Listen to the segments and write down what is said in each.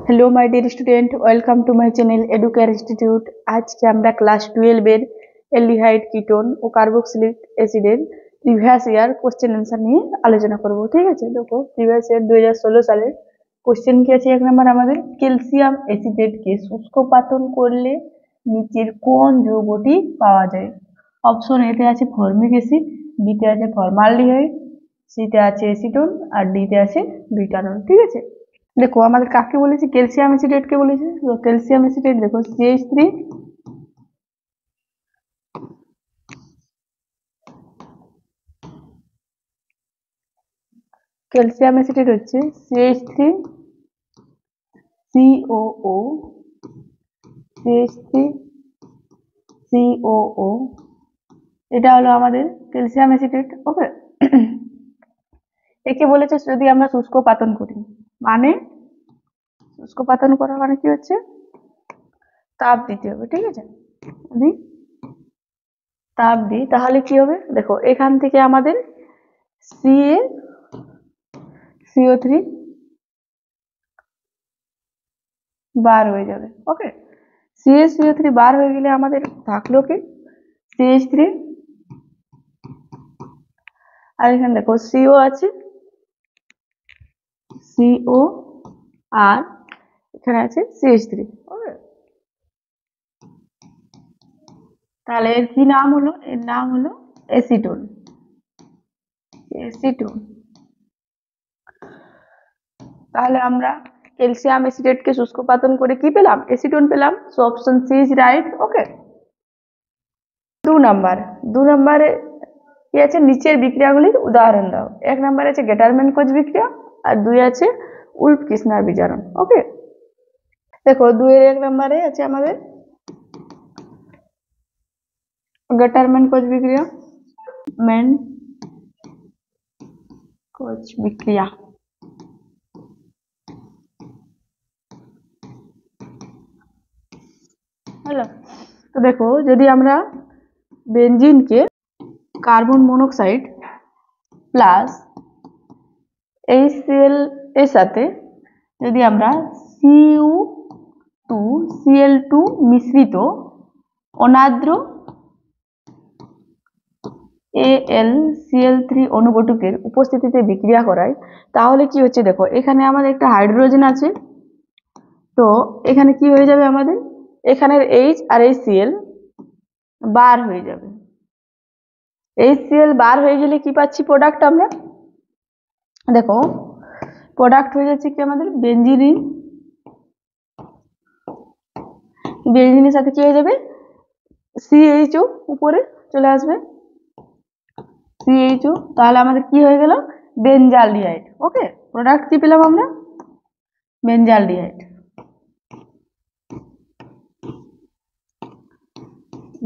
Hello my dear student, welcome to my channel Educare institute. आज के আমরা class 12 এর অ্যালডিহাইড কিটোন ও কার্বক্সিলিক অ্যাসিডের প্রিভিয়াস ইয়ার কোশ্চেন आंसर নিয়ে আলোচনা করব। ঠিক আছে, দেখো প্রিভিয়াস ইয়ার 2016 সালের কোশ্চেন কি আছে। এক নাম্বার আমাদের ক্যালসিয়াম অ্যাসিটেটকে শুষ্ক পাতন করলে নিচের কোন যৌগটি পাওয়া যায়। অপশন এ তে আছে ফর্মিক অ্যাসিড, বি তে আছে ফর্মালডিহাইড, সি তে আছে অ্যাসিটোন আর ডি তে আছে বিউটানল। ঠিক আছে, দেখো আমাদের কাকে বলেছি, ক্যালসিয়াম অ্যাসিটেট কে বলেছি। তো ক্যালসিয়াম অ্যাসিটেট দেখো CH3, ক্যালসিয়াম অ্যাসিটেট হচ্ছে CH3 COO, CH3 COO, এটা হলো আমাদের ক্যালসিয়াম অ্যাসিটেট। ওকে, একে বলেছে যদি আমরা শুষ্ক পাতন করি, মানে শুষ্ক পাতন করা মানে কি হচ্ছে, তাপ দিতে হবে। ঠিক আছে, যদি তাপ দিই তাহলে কি হবে, দেখো এখান থেকে আমাদের CO3 বার হয়ে যাবে। ওকে, CO3 বার হয়ে গেলে আমাদের থাকলো কি CH3, আর এখানে দেখো CO আছে, CO আর এখানে আছে CH3। ওকে, তাহলে এর কি নাম হলো, এর নাম হলো অ্যাসিটোন। অ্যাসিটোন। তাহলে আমরা ক্যালসিয়াম অ্যাসিটেটকে শুষ্ক পাতন করে কি পেলাম, অ্যাসিটোন পেলাম। So option C is right. Okay, দু নম্বরে কি আছে, নিচের বিক্রিয়াগুলির উদাহরণ দাও। এক নম্বরে আছে গেটারম্যান কোচ বিক্রিয়া আর দুই আছে উল্ফ কিসনার বিজারণ। ওকে, দেখো দুইয়ের এক নম্বরে আছে আমাদের গেটারম্যান কোচ বিক্রিয়া, ম্যান কোচ বিক্রিয়া। হলো, তো দেখো যদি আমরা বেনজিনকে কার্বন মনোক্সাইড প্লাস HCl এর সাথে যদি আমরা Cu2Cl2 মিশ্রিত অনাদ্র AlCl3 অনুঘটকের উপস্থিতিতে বিক্রিয়া করায়, তাহলে কি হচ্ছে, দেখো এখানে আমাদের একটা হাইড্রোজেন আছে, তো এখানে কি হয়ে যাবে, আমাদের এখানের H আর HCl বার হয়ে যাবে। HCl বার হয়ে গেলে কি পাচ্ছি প্রোডাক্ট আমরা, দেখো প্রোডাক্ট হয়ে যাচ্ছে কি আমাদের বেনজিন। বেনজিনের সাথে কি হয়ে যাবে, CHO উপরে চলে আসবে, CHO, তাহলে আমাদের কি হয়ে গেল, বেনজালডিহাইড। ওকে, প্রোডাক্ট কি পেলাম আমরা, বেনজালডিহাইড।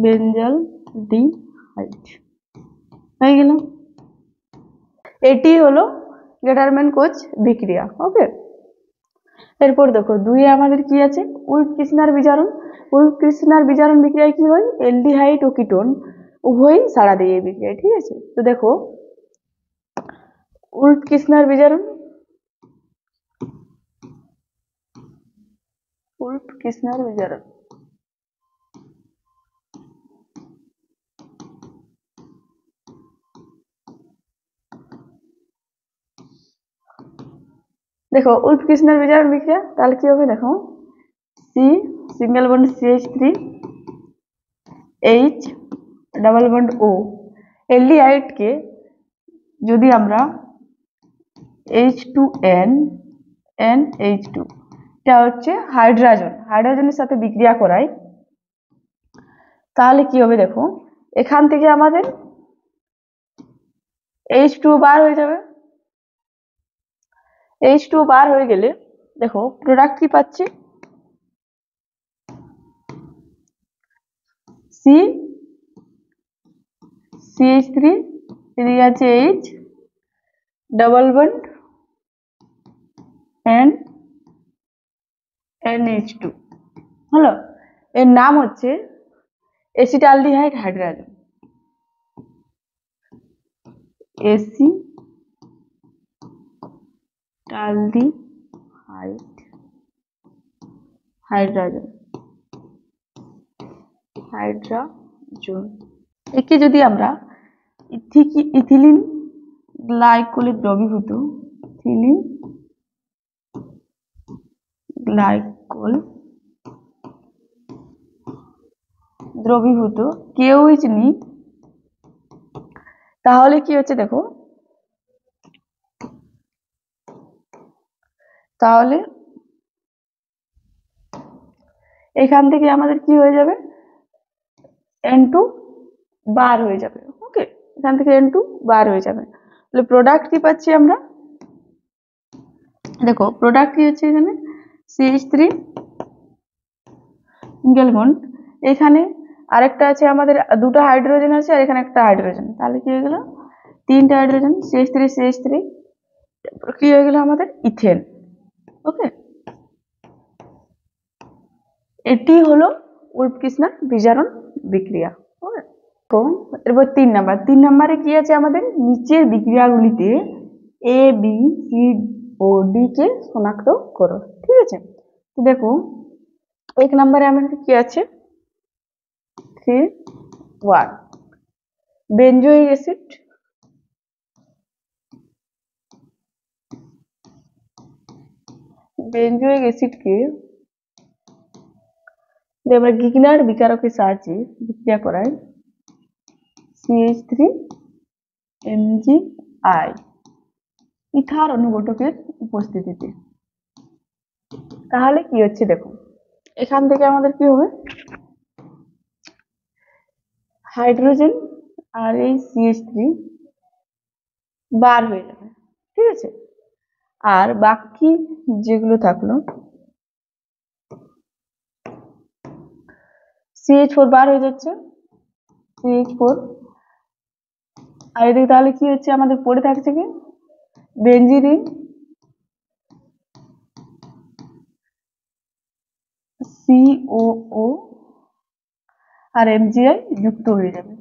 বেনজালডিহাইড হয়ে গেল। এটি হলো গেটারম্যান কোচ বিক্রিয়া। ওকে, এরপর দেখো দুইয়ে আমাদের কি আছে, উল্ফ কিসনার বিজারণ। উল্ফ কিসনার বিজারণ বিক্রিয়ায় কি হয়, অ্যালডিহাইড ও কিটোন উভয়ই সাড়া দেয় এই বিক্রিয়ায়। ঠিক আছে, তো দেখো উল্ফ কিসনার বিজারণ, উল্ফ কিসনার বিজারণ দেখো উল্ফ কিসনার বিজারণ বিক্রিয়া, তাহলে কি হবে, দেখো C single bond CH3 H double bond O, aldehyde কে যদি আমরা H2N NH2, এটা হচ্ছে হাইড্রোজেনের সাথে বিক্রিয়া করায়, তাহলে কি হবে, দেখো এখান থেকে আমাদের H2 বার হয়ে যাবে। H2 বার হয়ে গেলে দেখো প্রোডাক্ট কি পাচ্ছি, CH3, এদিকে আছে H ডাবল বন্ড NH2। হলো, এর নাম হচ্ছে acetaldehyde hydrogen, acetaldehyde hydrogen hydrogen একে যদি আমরা ইথিলিন গ্লাইকোলে দ্রবীভূত ইথিলিন গ্লাইকোল দ্রবীভূত কেউইচ নিই তাহলে কি হচ্ছে দেখো, তাহলে এখান থেকে আমাদের কি হয়ে যাবে, N2 বার হয়ে যাবে। ওকে, এখান থেকে N2 বার হয়ে যাবে। তাহলে প্রোডাক্ট কি পাচ্ছি আমরা, দেখো প্রোডাক্ট কি হচ্ছে এখানে CH3 সিঙ্গেল বন্ড, এখানে আরেকটা আছে আমাদের দুটো হাইড্রোজেন আছে আর এখানে একটা হাইড্রোজেন, তাহলে কি হয়ে গেল তিনটা হাইড্রোজেন CH3 কি হয়ে গেল আমাদের ইথেন। ওকে, এটি হলো উৎকৃষ্ণা বিজারণ বিক্রিয়া। ওকে, তো এরপর 3 নম্বরে কি আছে আমাদের নিচের বিক্রিয়াগুলিতে A B C O D কে শনাক্ত করো। ঠিক আছে, তো দেখো 1 নম্বরে আমাদের কি আছে 3 বেঞ্জোইক অ্যাসিড, বেঞ্জোইক অ্যাসিডকে আমরা গিগনার বিকারকের সাহায্যে বিক্রিয়া করাই CH3MgI ইথার অনুঘটকের উপস্থিতিতে, তাহলে কি হচ্ছে দেখো, এখান থেকে আমাদের কি হবে হাইড্রোজেন আর এই CH3 বার হয়ে যাবে। ঠিক আছে, আর বাকি যেগুলো থাকলো CH4 বার হয়ে যাচ্ছে CH4, আর এদিকে তাহলে কি হচ্ছে আমাদের পড়ে থাকছে কি বেঞ্জিরিন COO আর MgI যুক্ত হয়ে যাবে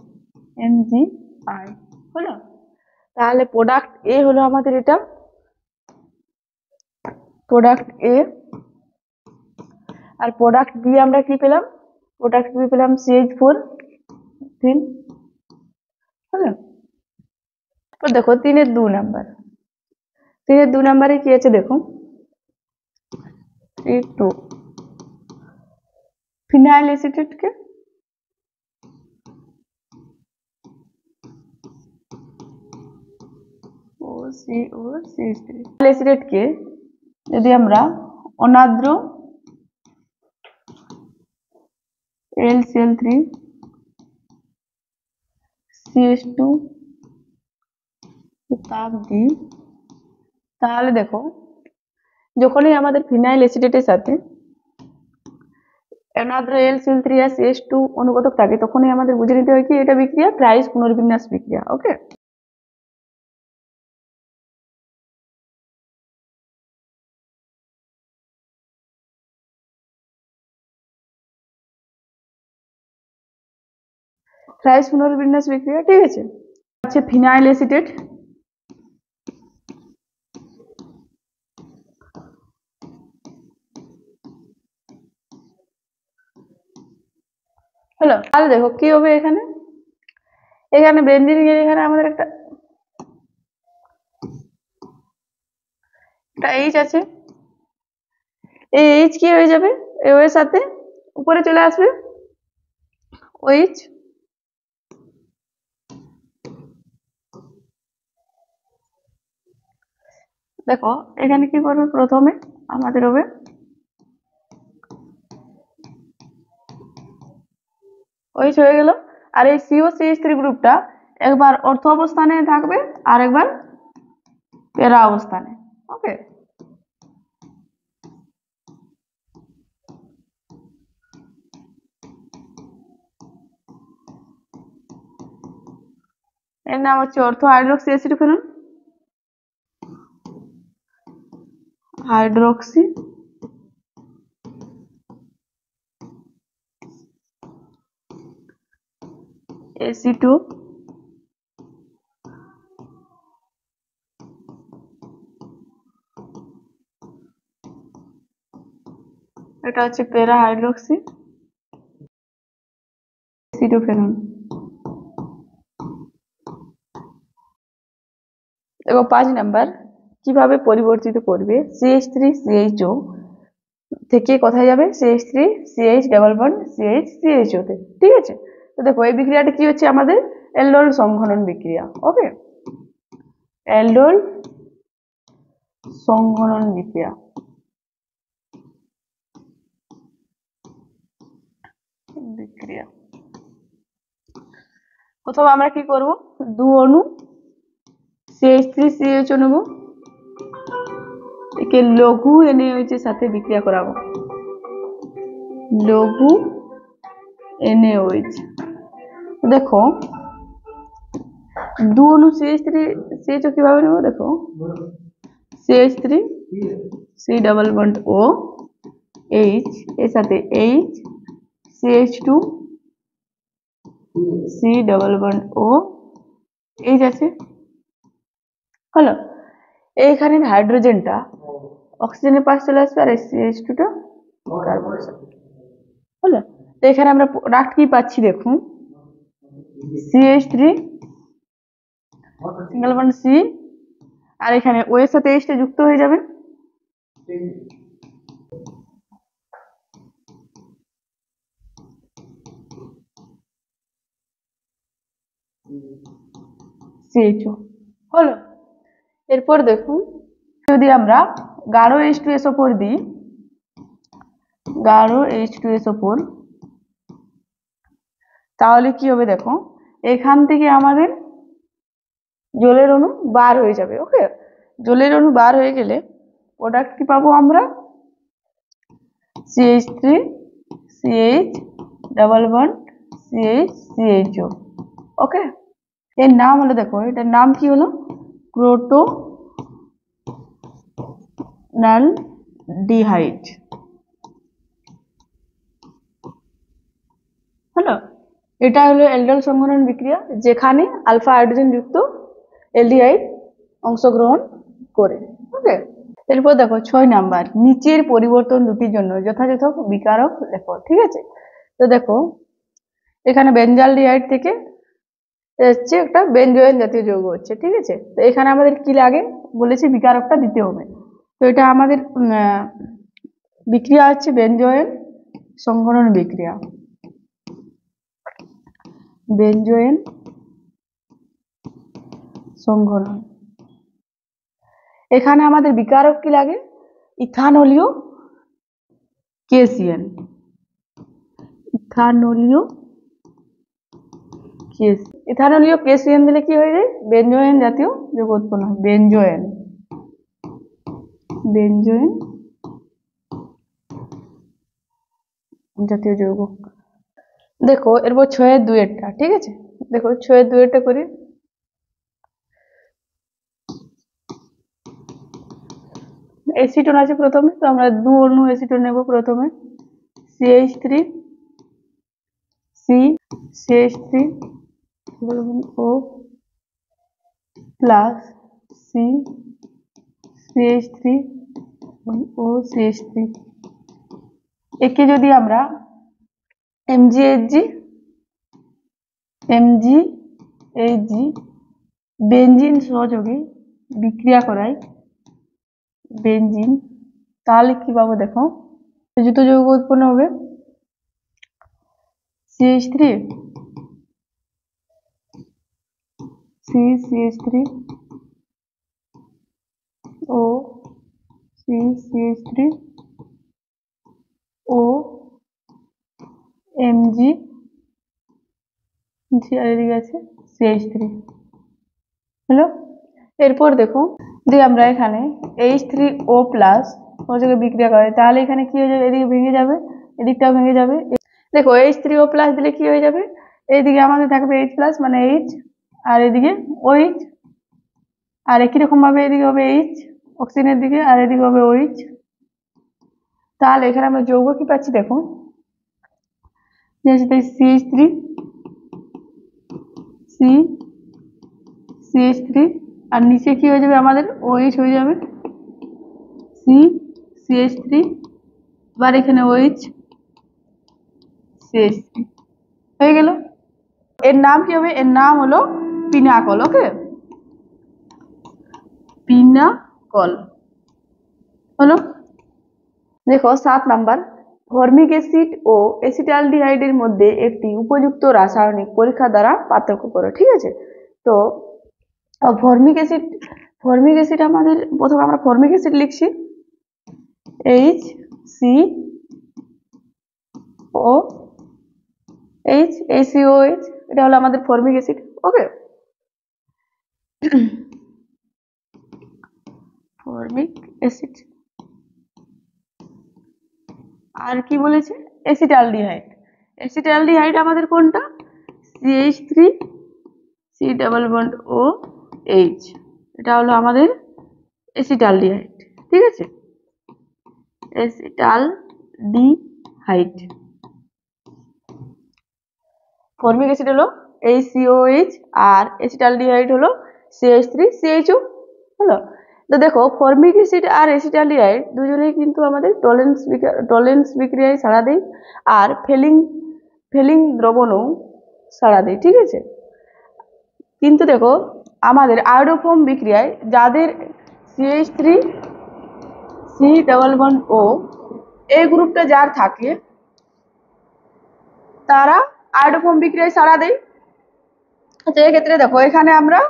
MgI হলো। তাহলে প্রোডাক্ট A হলো আমাদের এটা প্রোডাক্ট A, আর প্রোডাক্ট B আমরা কি পেলাম, প্রোডাক্ট B পেলাম CH4 হলো। তো দেখো 3-2 নাম্বার, 3-2 নাম্বারে কি আছে দেখো 3-2 ফিনাইল অ্যাসিটেটকে অ্যাসিটেটকে যদি আমরা অনাদ্র LCl3 CH2 তাপ দিই, তাহলে দেখো যখনই আমাদের ফিনাইল অ্যাসিটেটের সাথে অনাদ্র LCl3 আর CH2 অনুঘটক থাকে তখনই আমাদের বুঝে নিতে হয় কি এটা বিক্রিয়া প্রাইস পুনর্বিন্যাস বিক্রিয়া। ওকে, প্রাইস পুনর্বিন্যাস বিক্রিয়া। ঠিক আছে, আছে ফিনাইল অ্যাসিটেট, হলো। তাহলে দেখো কি হবে এখানে, এখানে বেঞ্জিন এর এখানে আমাদের একটা H আছে, এই H কি হয়ে যাবে O এর সাথে উপরে চলে আসবে OH, দেখো এখানে কি করবে প্রথমে আমাদের হবে OH হয়ে গেল, আর এই COCH3 গ্রুপটা একবার অর্থ অবস্থানে থাকবে আর একবার প্যারা অবস্থানে। ওকে, এর নাম হচ্ছে অর্থ হাইড্রোক্সি অ্যাসিটোফেনন, হাইড্রোক্সি অ্যাসিটো এটা হচ্ছে প্যারা হাইড্রোক্সি অ্যাসিডোফেনন। দেখো 5 নাম্বার, কিভাবে পরিবর্তিত করবে CH3CHO থেকে কোথায় যাবে CH3CH ডাবল বন্ড CH3CHO তে, ঠিক আছে। তো দেখো এই বিক্রিয়াটা কি হচ্ছে আমাদের অ্যালডোল সংঘনন বিক্রিয়া। ওকে, অ্যালডোল সংঘনন বিক্রিয়া। প্রথমে আমরা কি করব, 2 অণু CH3CHO নেব, একে লঘু NaOH এর সাথে বিক্রিয়া করাবো, লঘু NaOH। দেখো 2 অণু CH3CHO কিভাবে নেব, দেখো CH3C double bond O H এর সাথে H CH2C double bond O H আছে, হলো। এইখানে হাইড্রোজেনটা অক্সিজেনের পাশে চলে আসবে আর CH2 টা কার্বন, হলো। তো এখানে আমরা প্রোডাক্ট কি পাচ্ছি, দেখুন CH3 সিঙ্গেল বন্ড C, আর এখানে O এর সাথে H টা যুক্ত হয়ে যাবে, CHO, হলো। এরপর দেখুন যদি আমরা গাঢ় H2SO4 দিই, গাঢ় H2SO4, তাহলে কি হবে, দেখো এখান থেকে আমাদের জলের অণু বার হয়ে যাবে। ওকে, জলের অণু বার হয়ে গেলে প্রোডাক্ট কি পাবো আমরা, CH3CH ডাবল বন্ড CH3CHO। ওকে, এর নাম হলো, দেখো এটার নাম কি হলো, ক্রোটোনালডিহাইড, হলো। এটা হলো অ্যালডোল সংঘনন বিক্রিয়া, যেখানে আলফা হাইড্রোজেন যুক্ত অ্যালডিহাইড অংশগ্রহণ করে। ওকে, এরপর দেখো 6 নাম্বার, নিচের পরিবর্তন দুটির জন্য যথাযথ বিকারক লেখো, ঠিক আছে। তো দেখো এখানে বেনজালডিহাইড থেকে হচ্ছে একটা বেনজোয়েন জাতীয় যৌগ হচ্ছে, ঠিক আছে। তো এখানে আমাদের কি লাগে বলেছে, বিকারকটা দিতে হবে। তো এটা আমাদের বিক্রিয়া হচ্ছে বেনজোয়েন সংঘনন বিক্রিয়া, বেনজোয়েন সংঘনন। এখানে আমাদের বিকারক কি লাগে, ইথানলীয় KCN, ইথানলীয় KCN দিলে কি হয়ে যায়, বেনজোয়েন জাতীয় যৌগ উৎপন্ন হয়, বেনজোয়েন জাতীয় যৌগ। দেখো এরপর 6-2-টা, ঠিক আছে। দেখো 6-2-টা করি, এসিটোন আছে প্রথমে, তো আমরা 2 অণু এসিটোন নেব প্রথমে, CH3C CH3O plus CH3O CH3, একে যদি আমরা MgHg বেনজিন সহযোগে বিক্রিয়া করাই, বেনজিন, তাহলে কি পাবো, দেখো যুক্ত যৌগ উৎপন্ন হবে, CH3 CH3O CH3O Mg আর এদিকে আছে CH3, হলো। এরপর দেখো যদি আমরা এখানে H3O প্লাস সহযোগে বিক্রিয়া করে, তাহলে এখানে কি হয়ে যাবে, এদিকে ভেঙে যাবে, এদিকটাও ভেঙে যাবে। দেখো H3O প্লাস দিলে কি হয়ে যাবে, এইদিকে আমাদের থাকবে H প্লাস মানে H, আর এদিকে OH, আর একই রকম ভাবে এদিকে হবে H অক্সিজেনের দিকে, আর এদিকে হবে OH। তাহলে এখানে আমরা যৌগ কি পাচ্ছি, দেখো CH3 আর নিচে কি হয়ে যাবে আমাদের OH হয়ে যাবে, CH3 এবার এখানে OH CH3 হয়ে গেল। এর নাম কি হবে? এর নাম হলো পিনাকল। ওকে, পিনাকল হলো। দেখো 7 নাম্বার, ফর্মিক অ্যাসিড ও অ্যাসিটালডিহাইডের মধ্যে একটি উপযুক্ত রাসায়নিক পরীক্ষা দ্বারা পার্থক্য করো। ঠিক আছে, তো ফর্মিক অ্যাসিড আমাদের প্রথমে আমরা ফর্মিক অ্যাসিড লিখছি HCOH, এটা হলো আমাদের ফর্মিক অ্যাসিড। ওকে, ফর্মিক অ্যাসিড। আর কি বলেছে? অ্যাসিটালডিহাইড আমাদের কোনটা? CH3 C double bond OH, এটা হলো আমাদের অ্যাসিটালডিহাইড। ঠিক আছে, অ্যাসিটালডিহাইড। ফর্মিক অ্যাসিড হলো HCOH আর অ্যাসিটালডিহাইড হলো CH3CHO হলো। তো দেখো ফর্মিক অ্যাসিড আর অ্যাসিটালডিহাইড দুজনেই কিন্তু আমাদের টলেন্স বিক্রিয়ায় সাড়া দেয় আর ফেলিং দ্রবণও সাড়া দেয়। ঠিক আছে, কিন্তু দেখো আমাদের আয়োডোফর্ম বিক্রিয়ায় যাদের CH3 C double bond O এই গ্রুপটা যার থাকে তারা আয়োডোফর্ম বিক্রিয়ায় সাড়া দেয়। তো এক্ষেত্রে দেখো এখানে আমরা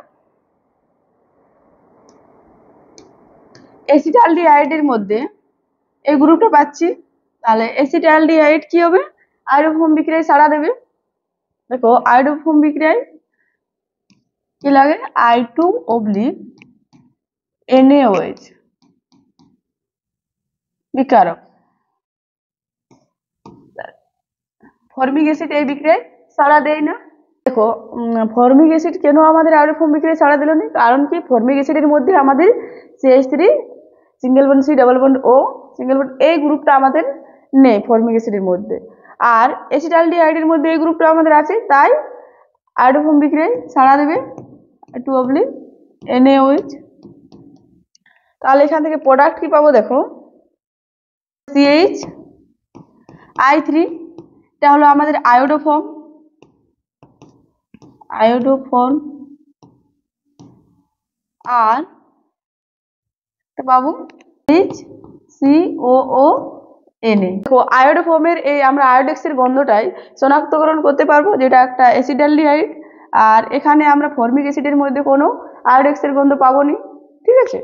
অ্যাসিটালডিহাইডের মধ্যে এই গ্রুপটা পাচ্ছি, তাহলে অ্যাসিটালডিহাইড কি হবে? আয়োডোফর্ম বিক্রিয়ায় সাড়া দেবে। দেখো আয়োডোফর্ম বিক্রিয়ায় কি লাগে? I2NaOH বিকারক। ফর্মিক অ্যাসিড এই বিক্রিয়ায় সাড়া দেয় না। দেখো ফর্মিক অ্যাসিড কেন আমাদের আয়োডোফর্ম বিক্রিয়ায় সাড়া দিল না? কারণ কি ফর্মিক অ্যাসিডের মধ্যে আমাদের CH3 single bond C double bond O single bond এই গ্রুপটা আমাদের নেই ফর্মিক অ্যাসিডের মধ্যে, আর অ্যাসিটালডিহাইডের মধ্যে এই গ্রুপটা আমাদের আছে, তাই আয়োডোফর্ম বিক্রিয়ায় সাড়া দেবে I2NaOH। তাহলে এখান থেকে প্রোডাক্ট কি পাবো? দেখো CH3 এটা হলো আমাদের আয়োডোফর্ম আর পাবো HCOONA। দেখো আয়োডোফর্মের এই আমরা আয়োডেক্সের গন্ধটাই শনাক্তকরণ করতে পারবো যেটা একটা অ্যাসিটালডিহাইড, আর এখানে আমরা ফর্মিক অ্যাসিডের মধ্যে কোনো আয়োডেক্সের গন্ধ পাবো নি। ঠিক আছে,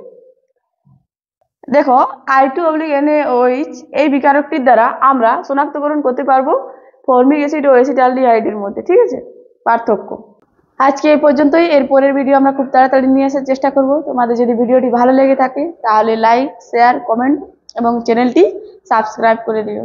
দেখো I2NaOH এই বিকারকটির দ্বারা আমরা শনাক্তকরণ করতে পারবো ফর্মিক অ্যাসিড ও অ্যাসিটালডিহাইডের মধ্যে। ঠিক আছে, পার্থক্য। আজকে এই পর্যন্তই। এর পরের ভিডিও আমরা খুব তাড়াতাড়ি নিয়ে আসার চেষ্টা করব। তোমাদের যদি ভিডিওটি ভালো লেগে থাকে তাহলে লাইক, শেয়ার, কমেন্ট এবং চ্যানেলটি সাবস্ক্রাইব করে দিও।